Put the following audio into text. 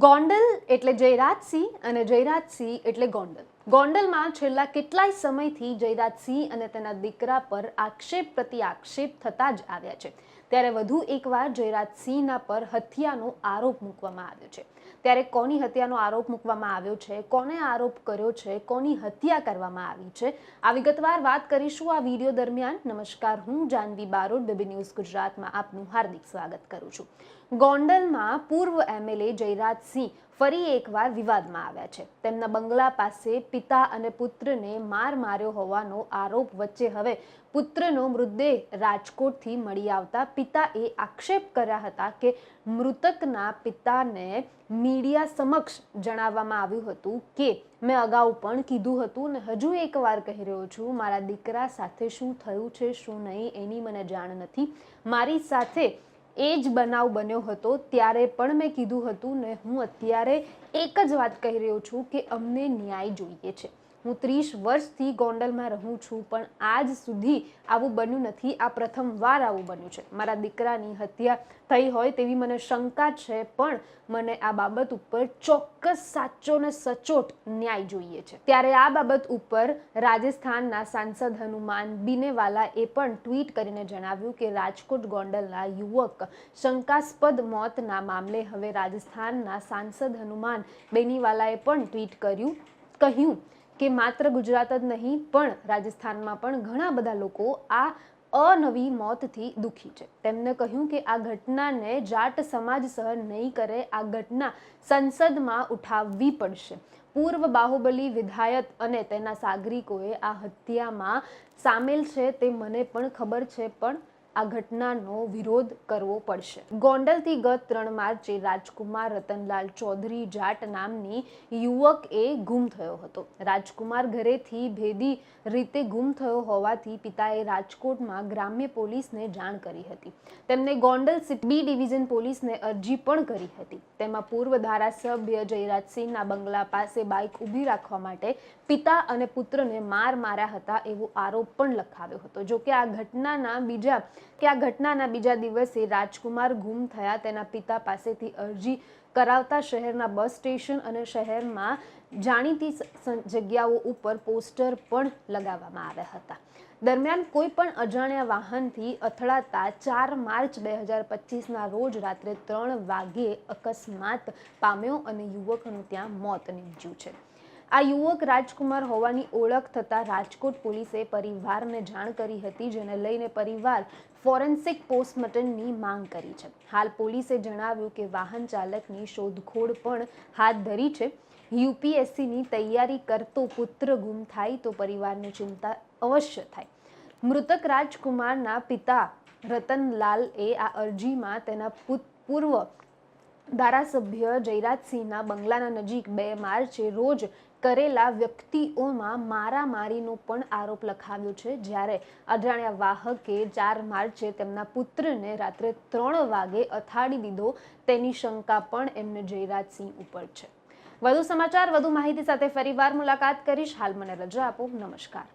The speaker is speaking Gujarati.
ગોંડલ એટલે જયરાજસિંહ અને જયરાજસિંહ એટલે ગોંડલ. ગોંડલમાં છેલ્લા કેટલાય સમયથી જયરાજસિંહ અને તેના દીકરા પર આક્ષેપ પ્રતિ આક્ષેપ થતા જ આવ્યા છે. ત્યારે વધુ એકવાર જયરાજસિંહના પર હત્યાનો આરોપ મૂકવામાં આવ્યો છે. ત્યારે કોની હત્યાનો આરોપ મૂકવામાં આવ્યો છે, કોને આરોપ કર્યો છે, કોની હત્યા કરવામાં આવી છે, આ વિગતવાર વાત કરીશું આ વિડીયો દરમિયાન. નમસ્કાર, હું જાનવી બારોટ, બેબી ન્યૂઝ ગુજરાતમાં આપનું હાર્દિક સ્વાગત કરું છું. ગોંડલમાં પૂર્વ એમએલએ જયરાજસિંહ ફરી એકવાર વિવાદમાં આવ્યા છે. તેમના બંગલા પાસે પિતા અને પુત્રને માર માર્યો હોવાનો આરોપ વચ્ચે હવે પુત્રનો મૃતદેહ રાજકોટથી મળી આવતા પિતાએ આક્ષેપ કર્યા હતા કે મૃતકના પિતાને મીડિયા સમક્ષ જણાવવામાં આવ્યું હતું કે મેં અગાઉ પણ કીધું હતું ને હજુ એકવાર કહી રહ્યો છું, મારા દીકરા સાથે શું થયું છે શું નહીં એની મને જાણ નથી. મારી સાથે એ જ બનાવ બન્યો હતો ત્યારે પણ મેં કીધું હતું ને હું અત્યારે એક જ વાત કહી રહ્યો છું કે અમને ન્યાય જોઈએ છે. હું 30 વર્ષથી ગોંડલમાં રહું છું પણ આજ સુધી આવું બન્યું નથી. આ પ્રથમવાર આવું બન્યું છે. મારા દીકરાની હત્યા થઈ હોય તેવી મને શંકા છે પણ મને આ બાબત ઉપર ચોક્કસ સાચો ને સચોટ ન્યાય જોઈએ છે. ત્યારે આ બાબત ઉપર રાજસ્થાનના સાંસદ હનુમાન બીનેવાલાએ પણ ટ્વીટ કરીને જણાવ્યું કે રાજકોટ ગોંડલના યુવક શંકાસ્પદ મોતના મામલે હવે રાજસ્થાનના સાંસદ હનુમાન બેનીવાલાએ પણ ટ્વીટ કહ્યું કે માત્ર ગુજરાત જ નહીં પણ રાજસ્થાનમાં પણ ઘણા બધા લોકો આ અનવી મોતથી દુઃખી છે. તેમને કહ્યું કે આ ઘટનાને જાટ સમાજ સહન નહીં કરે. આ ઘટના સંસદમાં ઉઠાવવી પડશે. પૂર્વ બાહુબલી વિધાયક અને તેના સાગરિકોએ આ હત્યામાં સામેલ છે તે મને પણ ખબર છે પણ આ ઘટનાનો વિરોધ કરવો પડશે. ગોંડલથી ગત 3 માર્ચે રાજકુમાર રતનલાલ ચૌધરી જાટ નામની યુવક એ ગુમ થયો હતો. રાજકુમાર ઘરેથી ભેદી રીતે ગુમ થયો હોવાથી પિતાએ રાજકોટમાં ગ્રામ્ય પોલીસને જાણ કરી હતી. તેમને ગોંડલ સિટી બી ડિવિઝન પોલીસને અરજી પણ કરી હતી. તેમાં પૂર્વ ધારાસભ્ય જયરાજસિંહના બંગલા પાસે બાઇક ઊભી રાખવા માટે પિતા અને પુત્રને માર માર્યા હતા એવો આરોપ પણ લખાવ્યો હતો. જોકે આ ઘટનાના બીજા દિવસે રાજકુમાર ગુમ થયા તેના પિતા પાસેથી અરજી કરાવતા શહેરના બસ સ્ટેશન અને શહેરમાં જાણીતી જગ્યાઓ ઉપર પોસ્ટર પણ લગાવવામાં આવ્યા હતા. દરમિયાન કોઈ પણ અજાણ્યા વાહનથી અથડાતા 4 માર્ચ 2025ના રોજ રાત્રે 3 વાગ્યે અકસ્માત પામ્યો અને યુવકનું ત્યાં મોત નીપજ્યું છે. આ યુવક રાજકુમાર હોવાની ઓળખ થતાં રાજકોટ પોલીસે પરિવારને જાણ કરી હતી, જેને લઈને પરિવાર ફોરેન્સિક પોસ્ટમોર્ટમની માંગ કરી છે. હાલ પોલીસે જણાવ્યું કે વાહન ચાલકની શોધખોળ પણ હાથ ધરી છે. યુપીએસસીની તૈયારી કરતો પુત્ર ગુમ થાય તો પરિવારને ચિંતા અવશ્ય થાય. મૃતક રાજકુમારના પિતા રતનલાલએ આ અરજીમાં તેના પૂર્વ ધારાસભ્ય જયરાજસિંહના બંગલાના નજીક 2 માર્ચે રોજ કરેલા વ્યક્તિઓમાં મારામારીનો પણ આરોપ લખાવ્યો છે. જ્યારે અજાણ્યા વાહકે 4 માર્ચે તેમના પુત્રને રાત્રે 3 વાગે અથાડી દીધો તેની શંકા પણ એમને જયરાજસિંહ ઉપર છે. વધુ સમાચાર, વધુ માહિતી સાથે ફરીવાર મુલાકાત કરીશ. હાલ મને રજા આપો. નમસ્કાર.